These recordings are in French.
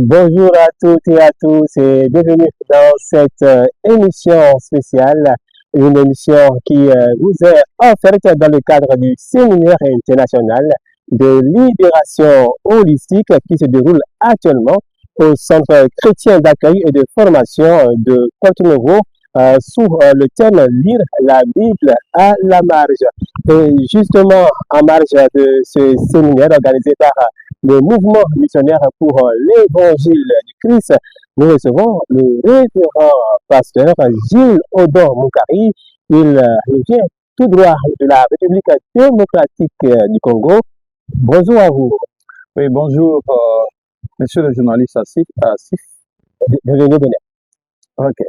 Bonjour à toutes et à tous et bienvenue dans cette émission spéciale, une émission qui vous est offerte dans le cadre du séminaire international de libération holistique qui se déroule actuellement au Centre chrétien d'accueil et de formation de Porto-Novo sous le thème Lire la Bible à la marge. Et justement, en marge de ce séminaire organisé par le mouvement missionnaire pour l'évangile du Christ, nous recevons le révérend pasteur Gilles Odor Moukari. Il vient tout droit de la République démocratique du Congo. Bonjour à vous. Oui, bonjour, monsieur le journaliste Asif. Bienvenue, Bénin. Ok.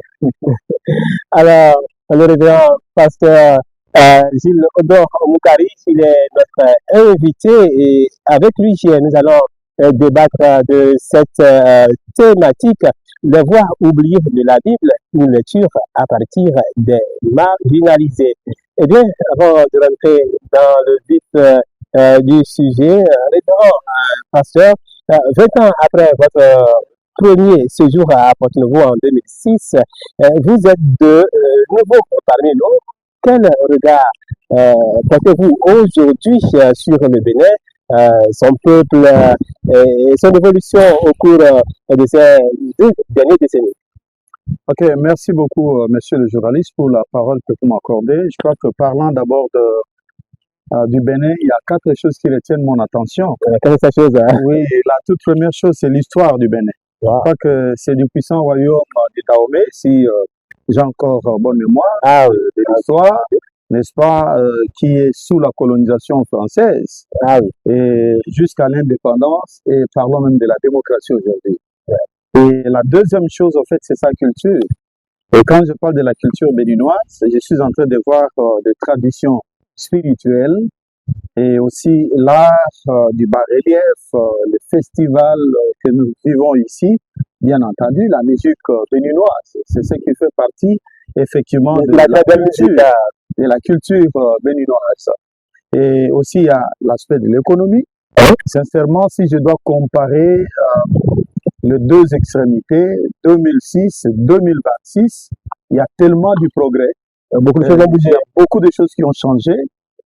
Alors, le révérend pasteur Gilles Odor Moukari, il est notre invité et avec lui, nous allons débattre de cette thématique, les voies oubliées de la Bible, une lecture à partir des marginalisés. Eh bien, avant de rentrer dans le vif du sujet, révérend pasteur, 20 ans après votre premier séjour à Porto-Novo en 2006, vous êtes de nouveau parmi nous. Quel regard portez-vous aujourd'hui sur le Bénin, son peuple et son évolution au cours de ces 2 dernières décennies? Ok, merci beaucoup, monsieur le journaliste, pour la parole que vous m'accordez. Je crois que parlant d'abord du Bénin, il y a 4 choses qui retiennent mon attention. Quelle est cette chose? Oui, la toute première chose, c'est l'histoire du Bénin. Je crois que c'est du puissant royaume du Dahomey, si j'ai encore bonne mémoire de l'histoire, n'est-ce pas, qui est sous la colonisation française et jusqu'à l'indépendance, et parlons même de la démocratie aujourd'hui. Et la deuxième chose, en fait, c'est sa culture. Et quand je parle de la culture béninoise, je suis en train de voir des traditions spirituelles et aussi l'art du bas-relief, les festivals que nous vivons ici, bien entendu, la musique béninoise. C'est ce qui fait partie, effectivement, de la culture béninoise. Et aussi, il y a l'aspect de l'économie. Sincèrement, si je dois comparer les 2 extrémités, 2006 et 2026, il y a tellement du progrès. Beaucoup de choses ont bougé. Il y a beaucoup de choses qui ont changé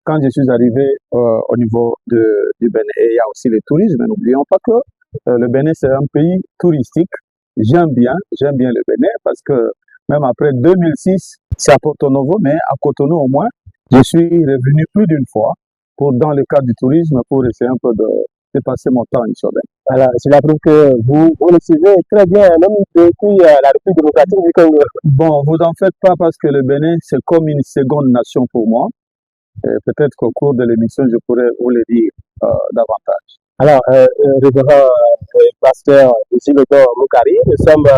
quand je suis arrivé au niveau du Bénin. Et il y a aussi le tourisme. N'oublions pas que le Bénin, c'est un pays touristique. J'aime bien le Bénin parce que même après 2006, c'est à Porto-Novo, mais à Cotonou au moins, je suis revenu plus d'une fois dans le cadre du tourisme pour essayer un peu de passer mon temps ici au Bénin. Alors, cela prouve que vous le suivez très bien, même depuis la République démocratique du Congo. Bon, vous en faites pas parce que le Bénin, c'est comme une seconde nation pour moi. Peut-être qu'au cours de l'émission, je pourrais vous le dire davantage. Alors, révérend pasteur Gilles Odor Moukari, nous sommes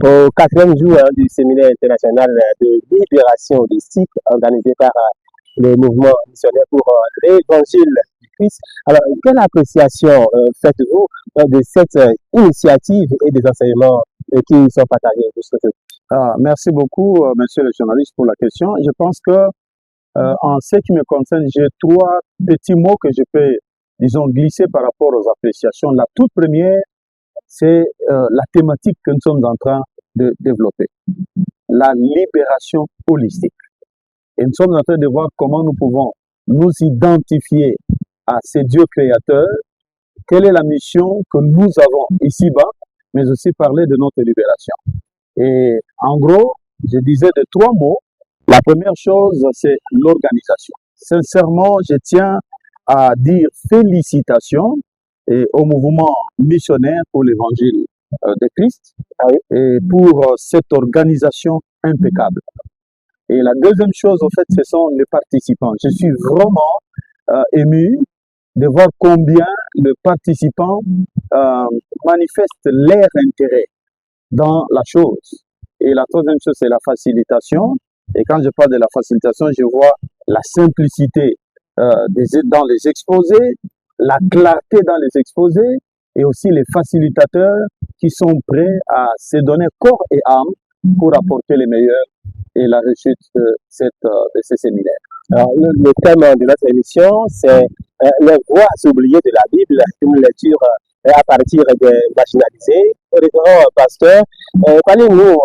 au 4e jour du séminaire international de libération holistique organisé par le mouvement missionnaire pour l'évangile du Christ. Alors, quelle appréciation faites-vous de cette initiative et des enseignements qui sont partagés jusqu'aujourd'hui? Merci beaucoup, monsieur le journaliste, pour la question. Je pense que en ce qui me concerne, j'ai 3 petits mots que je peux, disons, glisser par rapport aux appréciations. La toute première, c'est la thématique que nous sommes en train de développer, la libération holistique. Et nous sommes en train de voir comment nous pouvons nous identifier à ces dieux créateurs, quelle est la mission que nous avons ici-bas, mais aussi parler de notre libération. Et en gros, je disais de 3 mots. La première chose, c'est l'organisation. Sincèrement, je tiens à dire félicitations au mouvement missionnaire pour l'évangile de Christ et pour cette organisation impeccable. Et la deuxième chose, en fait, ce sont les participants. Je suis vraiment ému de voir combien les participants manifestent leur intérêt dans la chose. Et la troisième chose, c'est la facilitation. Et quand je parle de la facilitation, je vois la simplicité dans les exposés, la clarté dans les exposés, et aussi les facilitateurs qui sont prêts à se donner corps et âme pour apporter les meilleurs et la réussite de ces séminaires. Alors, le thème de notre émission, c'est les voies oubliées de la Bible, une lecture à partir des marginalisés. révérend pasteur, parlez-nous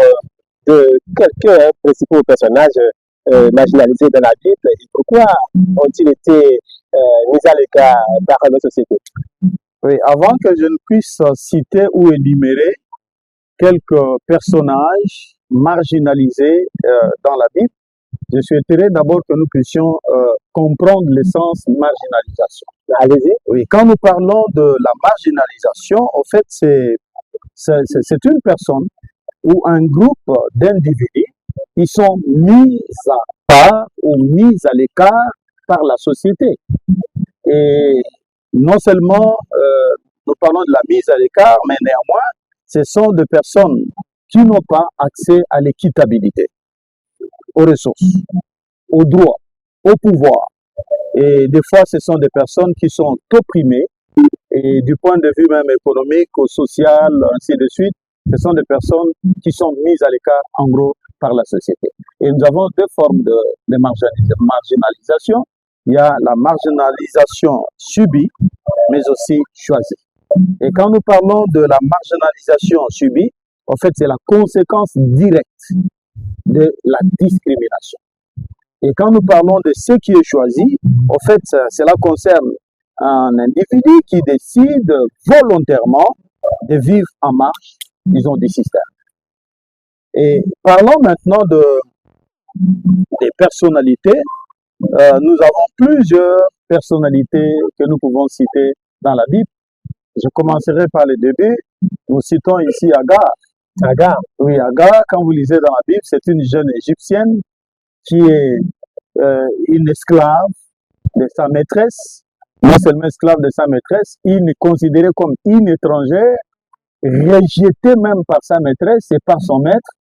de quelques principaux personnages marginalisés dans la Bible et pourquoi ont-ils été mis à l'écart par notre société? Oui, avant que je ne puisse citer ou énumérer quelques personnages marginalisés dans la Bible, je souhaiterais d'abord que nous puissions comprendre l'essence marginalisation. Allez-y. Oui, quand nous parlons de la marginalisation, en fait, c'est une personne ou un groupe d'individus qui sont mis à part ou mis à l'écart par la société. Et non seulement nous parlons de la mise à l'écart, mais néanmoins, ce sont des personnes qui n'ont pas accès à l'équitabilité, aux ressources, aux droits, au pouvoir. Et des fois, ce sont des personnes qui sont opprimées, et du point de vue même économique ou social, ainsi de suite, ce sont des personnes qui sont mises à l'écart, en gros, par la société. Et nous avons deux formes de marginalisation. Il y a la marginalisation subie, mais aussi choisie. Et quand nous parlons de la marginalisation subie, en fait, c'est la conséquence directe de la discrimination. Et quand nous parlons de ce qui est choisi, en fait, cela concerne un individu qui décide volontairement de vivre en marge, disons, du système. Et parlons maintenant des personnalités. Nous avons plusieurs personnalités que nous pouvons citer dans la Bible. Je commencerai par le début. Nous citons ici Agar. Agar. Oui, Agar, quand vous lisez dans la Bible, c'est une jeune égyptienne qui est une esclave de sa maîtresse. Non seulement esclave de sa maîtresse, il est considéré comme une étrangère, rejetée même par sa maîtresse et par son maître,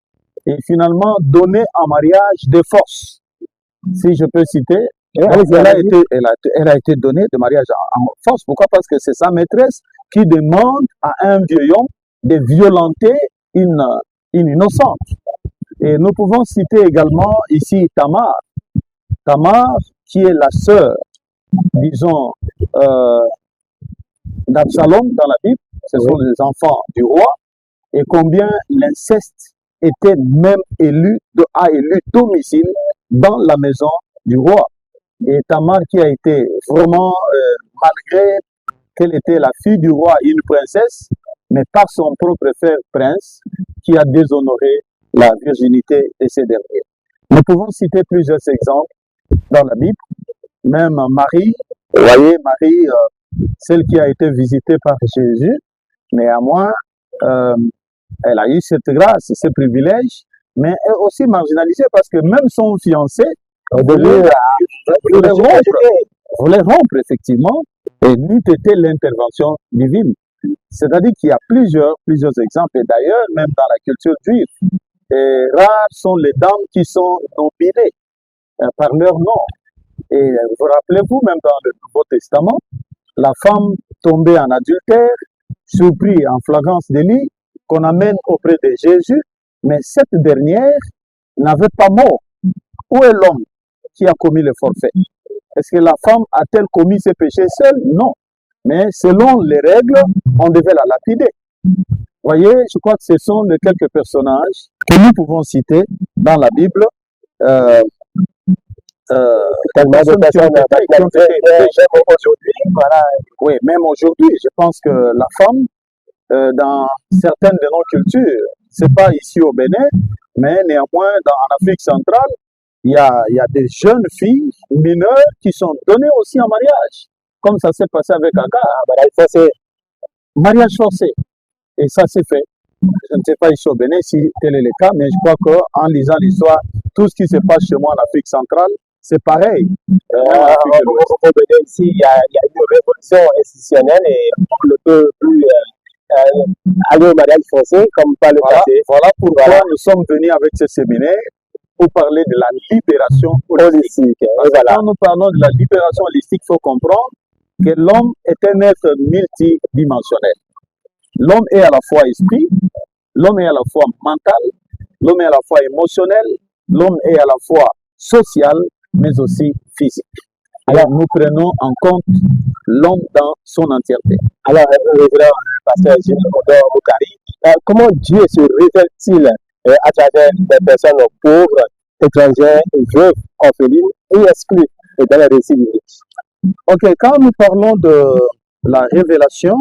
et finalement donnée en mariage de force. Si je peux citer, elle a été donnée de mariage en force. Pourquoi? Parce que c'est sa maîtresse qui demande à un vieux homme de violenter une innocente. Et nous pouvons citer également ici Tamar. Tamar, qui est la sœur, disons, d'Absalom dans la Bible. Ce sont les enfants du roi. Et combien l'inceste était même a élu domicile dans la maison du roi. Et Tamar qui a été vraiment, malgré qu'elle était la fille du roi, une princesse, mais par son propre frère prince, qui a déshonoré la virginité de ces derniers. Nous pouvons citer plusieurs exemples dans la Bible. Même Marie, vous voyez, Marie, celle qui a été visitée par Jésus, néanmoins, elle a eu cette grâce, ce privilège, mais elle est aussi marginalisée parce que même son fiancé voulait rompre, effectivement, et n'eût été l'intervention divine. C'est-à-dire qu'il y a plusieurs exemples, et d'ailleurs, même dans la culture juive, et rares sont les dames qui sont nobilées par leur nom. Et vous rappelez-vous, même dans le Nouveau Testament, la femme tombée en adultère, surpris en flagrance délit, qu'on amène auprès de Jésus, mais cette dernière n'avait pas mort. Où est l'homme qui a commis le forfait? Est-ce que la femme a-t-elle commis ses péchés seule? Non. Mais selon les règles, on devait la lapider. Vous voyez, je crois que ce sont les quelques personnages que nous pouvons citer dans la Bible. Tellement de personnes aujourd'hui. Voilà. Oui, même aujourd'hui, je pense que la femme, dans certaines de nos cultures, c'est pas ici au Bénin, mais néanmoins en Afrique centrale, il y a des jeunes filles mineures qui sont données aussi en mariage, comme ça s'est passé avec Agar. Mariage forcé. Et ça s'est fait. Je ne sais pas ici au Bénin si tel est le cas, mais je crois qu'en lisant l'histoire, tout ce qui se passe chez moi en Afrique centrale, c'est pareil. Au Bénin, ici, il y a une révolution institutionnelle et on ne peut plus aller au mariage forcé comme par le passé. Voilà pourquoi nous sommes venus avec ce séminaire pour parler de la libération holistique. Quand nous parlons de la libération holistique, il faut comprendre que l'homme est un être multidimensionnel. L'homme est à la fois esprit, l'homme est à la fois mental, l'homme est à la fois émotionnel, l'homme est à la fois social, mais aussi physique. Alors, nous prenons en compte l'homme dans son entièreté. Alors, révérend pasteur Gilles Odor Boukari, comment Dieu se révèle-t-il à travers des personnes pauvres, étrangères, veuves, orphelines et exclues dans les récits bibliques? Ok, quand nous parlons de la révélation,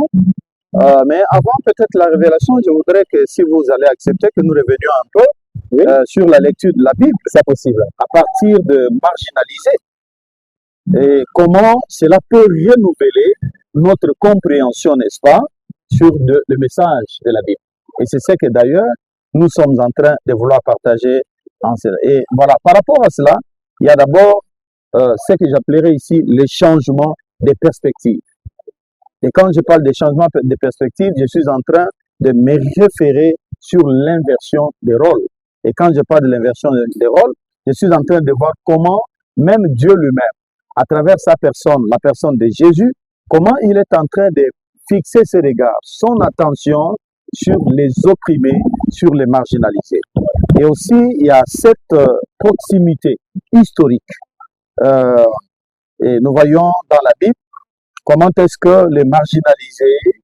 mais avant peut-être la révélation, je voudrais que si vous allez accepter que nous revenions un peu Oui, sur la lecture de la Bible c'est possible. à partir de marginaliser et comment cela peut renouveler notre compréhension, n'est-ce pas, sur le message de la Bible. Et c'est ce que d'ailleurs nous sommes en train de vouloir partager en cela. Et voilà, par rapport à cela, il y a d'abord ce que j'appellerais ici les changements des perspectives. Et quand je parle des changements de perspectives, je suis en train de me référer sur l'inversion des rôles. Et quand je parle de l'inversion des rôles, je suis en train de voir comment même Dieu lui-même, à travers sa personne, la personne de Jésus, comment il est en train de fixer ses regards, son attention sur les opprimés, sur les marginalisés. Et aussi, il y a cette proximité historique. Et nous voyons dans la Bible comment est-ce que les marginalisés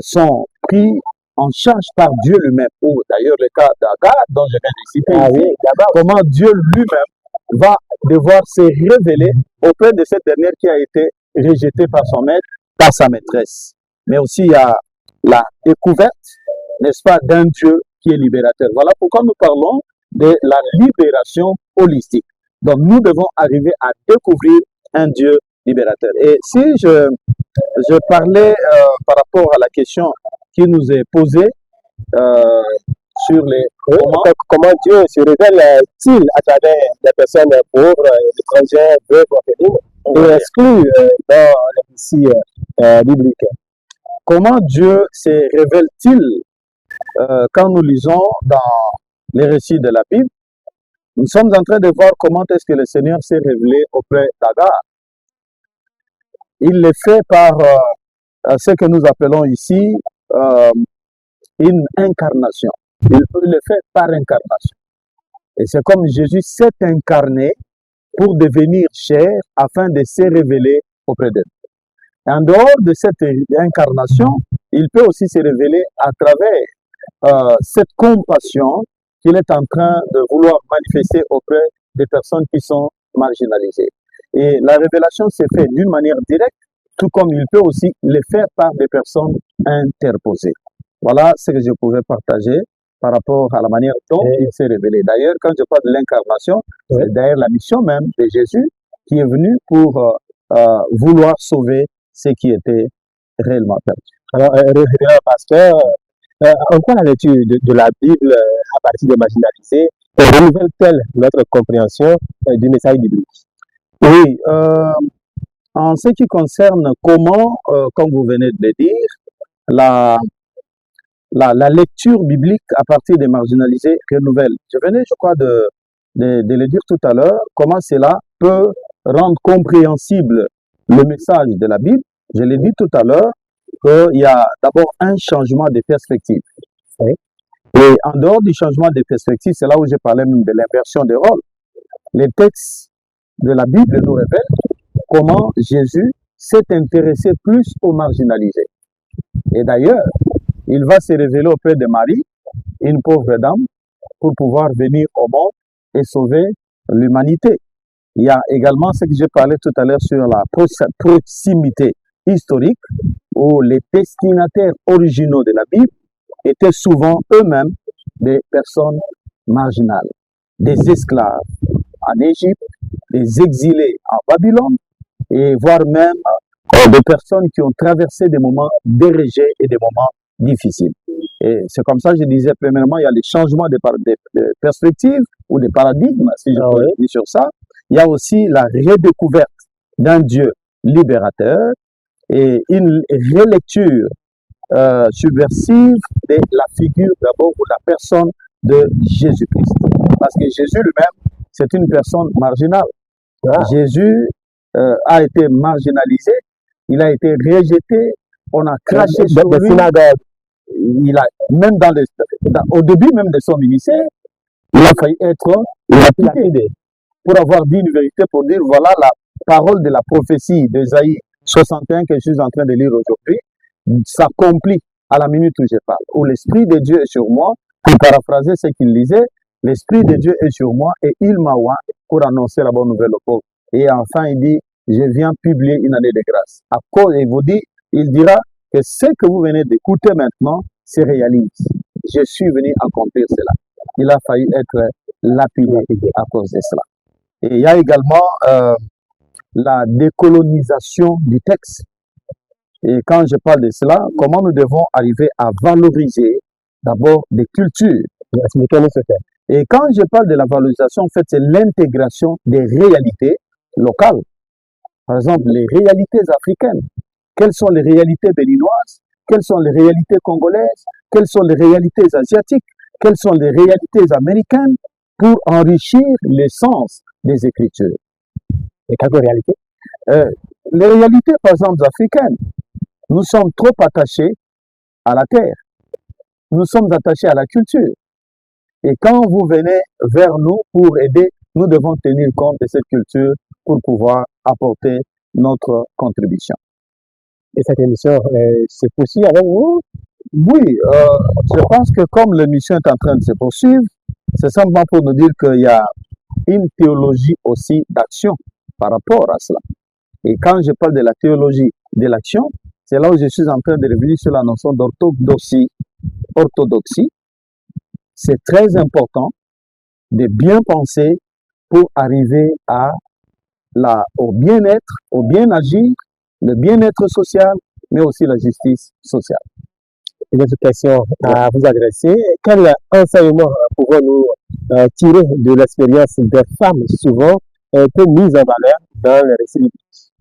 sont pris en charge par Dieu lui-même. Ou d'ailleurs le cas d'Agar, dont je viens de citer ici, comment Dieu lui-même va devoir se révéler auprès de cette dernière qui a été rejetée par son maître, par sa maîtresse. Mais aussi il y a la découverte, n'est-ce pas, d'un Dieu qui est libérateur. Voilà pourquoi nous parlons de la libération holistique. Donc nous devons arriver à découvrir un Dieu libérateur. Et si je parlais par rapport à la question qui nous est posée sur les comment Dieu se révèle-t-il à travers les personnes pauvres, étrangères, veuves, orphelines et exclues dans les récits bibliques? Comment Dieu se révèle-t-il quand nous lisons dans les récits de la Bible? Nous sommes en train de voir comment est-ce que le Seigneur s'est révélé auprès d'Agar. Il le fait par ce que nous appelons ici une incarnation. Il le fait par incarnation. Et c'est comme Jésus s'est incarné pour devenir chair afin de se révéler auprès d'eux. En dehors de cette incarnation, il peut aussi se révéler à travers cette compassion qu'il est en train de vouloir manifester auprès des personnes qui sont marginalisées. Et la révélation s'est faite d'une manière directe, tout comme il peut aussi le faire par des personnes interposées. Voilà ce que je pouvais partager par rapport à la manière dont il s'est révélé. D'ailleurs, quand je parle de l'incarnation, c'est d'ailleurs la mission même de Jésus qui est venu pour vouloir sauver ce qui était réellement perdu. Alors, pasteur, en quoi la lecture de la Bible à partir des marginalisés renouvelle-t-elle notre compréhension du message biblique? Oui, en ce qui concerne comment, comme vous venez de le dire, la lecture biblique à partir des marginalisés renouvelle. Je venais, je crois, de le dire tout à l'heure, comment cela peut rendre compréhensible le message de la Bible. Je l'ai dit tout à l'heure, qu'il y a d'abord un changement de perspective. Oui. Et en dehors du changement de perspective, c'est là où j'ai parlé même de l'inversion des rôles. Les textes de la Bible nous révèlent comment Jésus s'est intéressé plus aux marginalisés. Et d'ailleurs, il va se révéler auprès de Marie, une pauvre dame, pour pouvoir venir au monde et sauver l'humanité. Il y a également ce que j'ai parlé tout à l'heure sur la proximité historique, où les destinataires originaux de la Bible étaient souvent eux-mêmes des personnes marginales, des esclaves en Égypte, des exilés en Babylone, et voire même des personnes qui ont traversé des moments dérégés et des moments difficiles. Et c'est comme ça que je disais, premièrement, il y a les changements de perspectives ou de paradigmes, si je peux dire sur ça. Il y a aussi la redécouverte d'un Dieu libérateur et une relecture subversive de la figure d'abord ou la personne de Jésus-Christ. Parce que Jésus lui-même, c'est une personne marginale. Jésus a été marginalisé, il a été rejeté, on a craché sur lui. Il a, même au début même de son ministère, il a failli être lapidé pour avoir dit une vérité, pour dire voilà la parole de la prophétie d'Ésaïe 61 que je suis en train de lire aujourd'hui s'accomplit à la minute où je parle, où l'Esprit de Dieu est sur moi, pour paraphraser ce qu'il disait, l'Esprit de Dieu est sur moi et il m'a oint pour annoncer la bonne nouvelle aux pauvres. Et enfin, il dit, je viens publier une année de grâce. À cause, il vous dit, il dira que ce que vous venez d'écouter maintenant se réalise. Je suis venu accomplir cela. Il a failli être lapidé à cause de cela. Et il y a également la décolonisation du texte. Et quand je parle de cela, comment nous devons arriver à valoriser d'abord des cultures. Et quand je parle de la valorisation, en fait, c'est l'intégration des réalités locales. Par exemple, les réalités africaines. Quelles sont les réalités béninoises? Quelles sont les réalités congolaises? Quelles sont les réalités asiatiques? Quelles sont les réalités américaines pour enrichir l'essence des Écritures? Et quelques réalités? Les réalités, par exemple, africaines. Nous sommes trop attachés à la terre. Nous sommes attachés à la culture. Et quand vous venez vers nous pour aider, nous devons tenir compte de cette culture pour pouvoir apporter notre contribution. Et cette émission se poursuit avec vous? Oui, je pense que comme l'émission est en train de se poursuivre, c'est simplement pour nous dire qu'il y a une théologie aussi d'action par rapport à cela. Et quand je parle de la théologie de l'action, c'est là où je suis en train de revenir sur la notion d'orthodoxie. Orthodoxie, c'est très important de bien penser pour arriver au bien-être, au bien-agir, le bien-être social, mais aussi la justice sociale. Une autre question à vous adresser. Quel enseignement pouvons-nous tirer de l'expérience des femmes souvent peu mises en valeur dans les récits bibliques?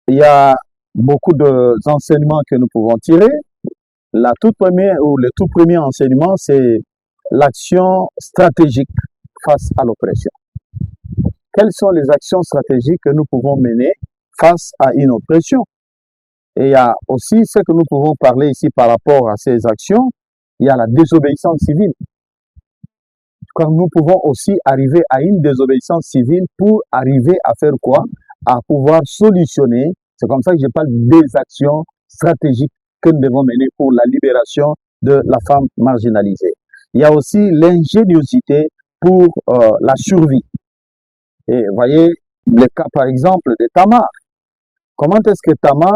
Il y a beaucoup d'enseignements que nous pouvons tirer. La toute première ou le tout premier enseignement, c'est l'action stratégique face à l'oppression. Quelles sont les actions stratégiques que nous pouvons mener face à une oppression? Et il y a aussi ce que nous pouvons parler ici par rapport à ces actions, il y a la désobéissance civile. Quand nous pouvons aussi arriver à une désobéissance civile pour arriver à faire quoi? À pouvoir solutionner, c'est comme ça que je parle des actions stratégiques que nous devons mener pour la libération de la femme marginalisée. Il y a aussi l'ingéniosité pour la survie. Et vous voyez le cas par exemple de Tamar. Comment est-ce que Tamar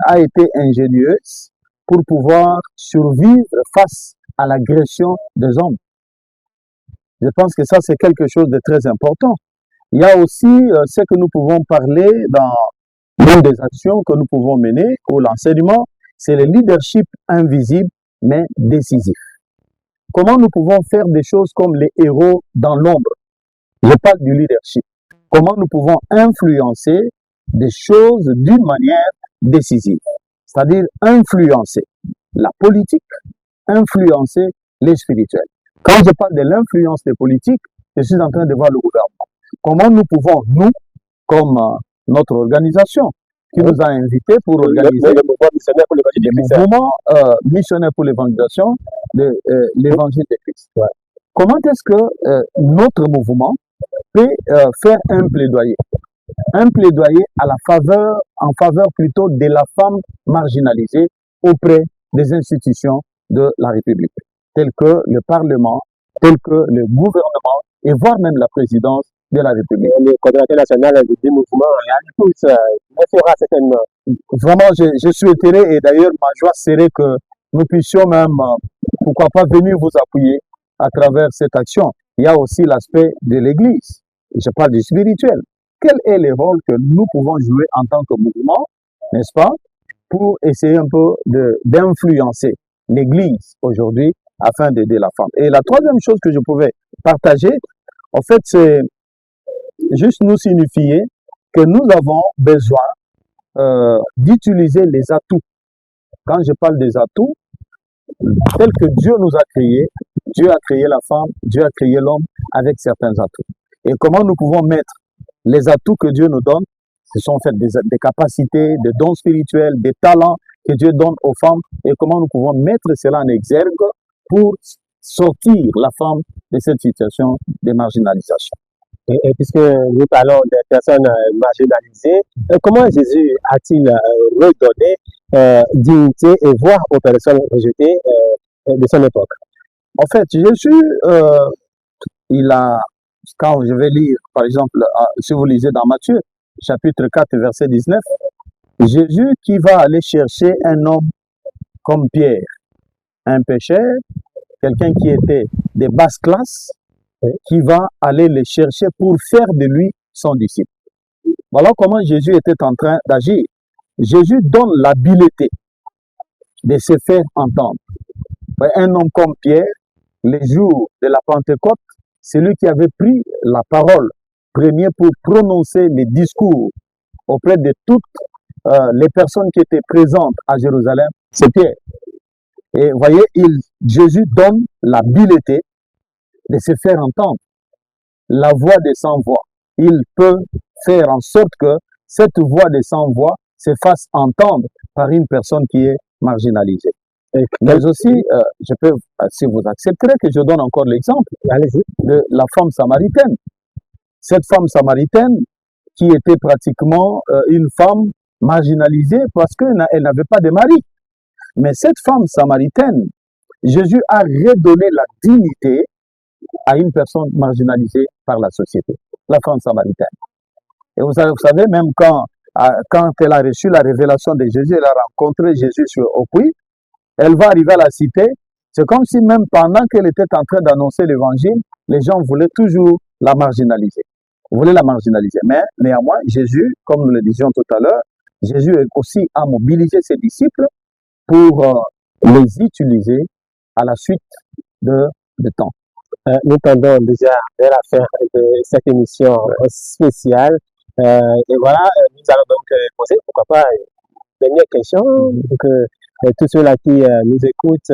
a été ingénieuse pour pouvoir survivre face à l'agression des hommes? Je pense que ça, c'est quelque chose de très important. Il y a aussi ce que nous pouvons parler dans l'une des actions que nous pouvons mener, ou l'enseignement, c'est le leadership invisible mais décisif. Comment nous pouvons faire des choses comme les héros dans l'ombre? Je parle du leadership. Comment nous pouvons influencer des choses d'une manière décisive, c'est-à-dire influencer la politique, influencer les spirituels. Quand je parle de l'influence des politiques, je suis en train de voir le gouvernement. Comment nous pouvons, nous, comme notre organisation, qui nous a invités pour organiser le mouvement missionnaire pour l'évangélisation de l'évangile de Christ. Ouais. Comment est-ce que notre mouvement peut faire un plaidoyer à la faveur, en faveur plutôt de la femme marginalisée auprès des institutions de la République, telles que le Parlement, telles que le gouvernement et voire même la présidence de la République. Le coordinateur national du mouvement, fera certainement. Vraiment, je souhaiterais, et d'ailleurs ma joie serait que nous puissions même, pourquoi pas, venir vous appuyer à travers cette action. Il y a aussi l'aspect de l'Église. Je parle du spirituel. Quel est le rôle que nous pouvons jouer en tant que mouvement, n'est-ce pas, pour essayer un peu d'influencer l'Église aujourd'hui afin d'aider la femme. Et la troisième chose que je pouvais partager, en fait, c'est juste nous signifier que nous avons besoin d'utiliser les atouts. Quand je parle des atouts, tels que Dieu nous a créés, Dieu a créé la femme, Dieu a créé l'homme avec certains atouts. Et comment nous pouvons mettre les atouts que Dieu nous donne, ce sont en fait des capacités, des dons spirituels, des talents que Dieu donne aux femmes, et comment nous pouvons mettre cela en exergue pour sortir la femme de cette situation de marginalisation. Et puisque nous parlons des personnes marginalisées, comment Jésus a-t-il redonné dignité et voix aux personnes rejetées de son époque. En fait, Jésus, il a, quand je vais lire, par exemple, si vous lisez dans Matthieu, chapitre 4, verset 19, Jésus qui va aller chercher un homme comme Pierre, un pécheur, quelqu'un qui était des basses classes, qui va aller le chercher pour faire de lui son disciple. Voilà comment Jésus était en train d'agir. Jésus donne l'habileté de se faire entendre. Un homme comme Pierre, les jours de la Pentecôte, c'est lui qui avait pris la parole premier pour prononcer les discours auprès de toutes les personnes qui étaient présentes à Jérusalem, c'est Pierre. Et vous voyez, Jésus donne l'habileté de se faire entendre. La voix des sans-voix. Il peut faire en sorte que cette voix des sans-voix se fasse entendre par une personne qui est marginalisée. Mais aussi, je peux, si vous accepterez, que je donne encore l'exemple de la femme samaritaine. Cette femme samaritaine qui était pratiquement une femme marginalisée parce qu'elle n'avait pas de mari. Mais cette femme samaritaine, Jésus a redonné la dignité à une personne marginalisée par la société, la femme samaritaine. Et vous savez, même quand elle a reçu la révélation de Jésus, elle a rencontré Jésus au puits, elle va arriver à la cité, c'est comme si même pendant qu'elle était en train d'annoncer l'évangile, les gens voulaient toujours la marginaliser. Voulaient la marginaliser. Mais néanmoins, Jésus, comme nous le disions tout à l'heure, Jésus aussi a mobilisé ses disciples pour les utiliser à la suite de temps. Nous tendons déjà vers la fin de cette émission spéciale. Et voilà, nous allons donc poser, pourquoi pas, une dernière question pour que tous ceux-là qui nous écoutent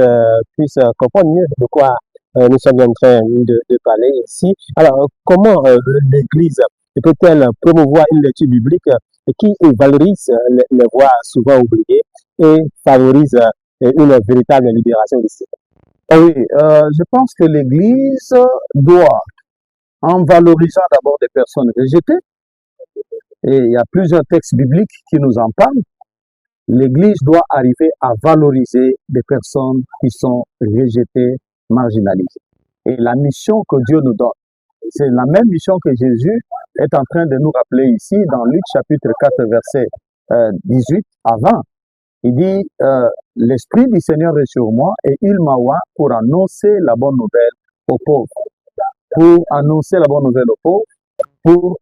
puissent comprendre mieux de quoi nous sommes en train de parler ici. Alors, comment l'Église peut-elle promouvoir une lecture biblique qui valorise les voix souvent oubliées et favorise une véritable libération des cités? Oui, je pense que l'Église doit, en valorisant d'abord des personnes rejetées, et il y a plusieurs textes bibliques qui nous en parlent, l'Église doit arriver à valoriser des personnes qui sont rejetées, marginalisées. Et la mission que Dieu nous donne, c'est la même mission que Jésus est en train de nous rappeler ici dans Luc chapitre 4, verset 18 à 20. Il dit, l'Esprit du Seigneur est sur moi et il m'a oint pour annoncer la bonne nouvelle aux pauvres. Pour annoncer la bonne nouvelle aux pauvres, pour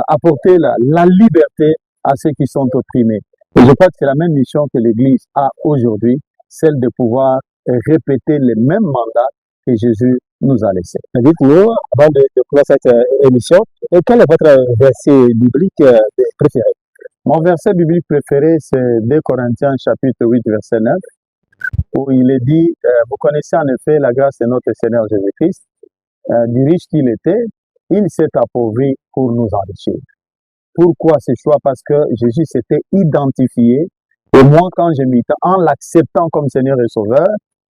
apporter la liberté à ceux qui sont opprimés. Et je crois que c'est la même mission que l'Église a aujourd'hui, celle de pouvoir répéter les mêmes mandats que Jésus nous a laissés. Dites-nous, avant de clore cette émission, quel est votre verset biblique préféré? Mon verset biblique préféré, c'est 2 Corinthiens chapitre 8, verset 9, où il est dit, vous connaissez en effet la grâce de notre Seigneur Jésus-Christ, du riche qu'il était, il s'est appauvri pour nous enrichir. Pourquoi ce choix? Parce que Jésus s'était identifié, et moi, en l'acceptant comme Seigneur et Sauveur,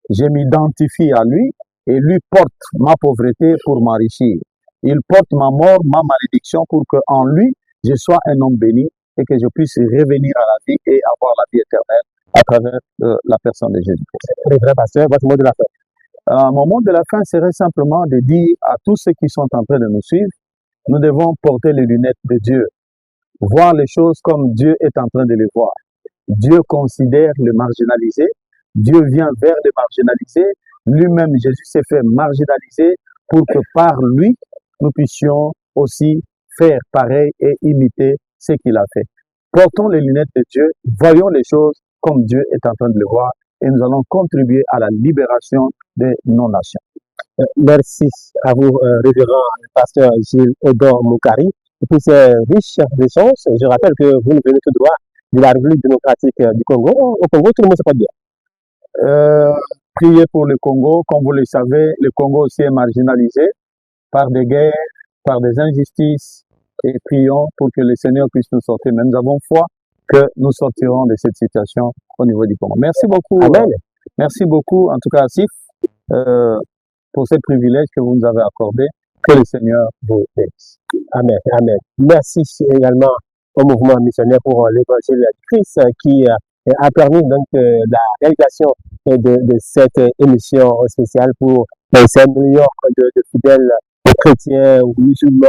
je m'identifie à lui, et lui porte ma pauvreté pour m'enrichir. Il porte ma mort, ma malédiction, pour qu'en lui, je sois un homme béni, et que je puisse revenir à la vie et avoir la vie éternelle à travers la personne de Jésus-Christ. Frère pasteur, votre mot de la fin. Mon mot de la fin serait simplement de dire à tous ceux qui sont en train de nous suivre, nous devons porter les lunettes de Dieu, voir les choses comme Dieu est en train de les voir. Dieu considère le marginalisé, Dieu vient vers les marginalisés, lui-même Jésus s'est fait marginaliser pour que par lui, nous puissions aussi faire pareil et imiter ce qu'il a fait. Portons les lunettes de Dieu, voyons les choses comme Dieu est en train de le voir et nous allons contribuer à la libération de nos nations. Merci à vous, révérend pasteur Gilles Odor Moukari, pour ces riches échanges. Je rappelle que vous nous venez tout droit de la République démocratique du Congo. Au Congo, tout le monde se porte bien. Priez pour le Congo. Comme vous le savez, le Congo aussi est marginalisé par des guerres, par des injustices. Et prions pour que le Seigneur puisse nous sortir. Mais nous avons foi que nous sortirons de cette situation au niveau du Congo. Merci beaucoup. Amen. Merci beaucoup, en tout cas, Asif, pour ce privilège que vous nous avez accordé. Que le Seigneur vous bénisse. Amen. Amen. Merci également au mouvement missionnaire pour l'évangile de Christ qui a permis donc la réalisation de cette émission spéciale pour ces millions de fidèles chrétiens ou musulmans,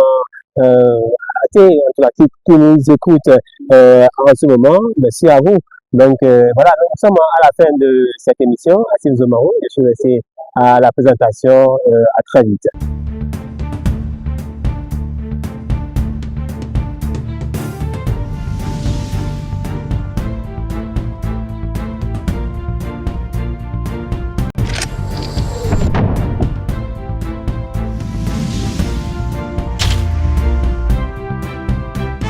athées, en tout cas, qui nous écoutent en ce moment. Merci à vous. Donc voilà, nous sommes à la fin de cette émission. Assez Zomaro, je suis resté à la présentation. À très vite.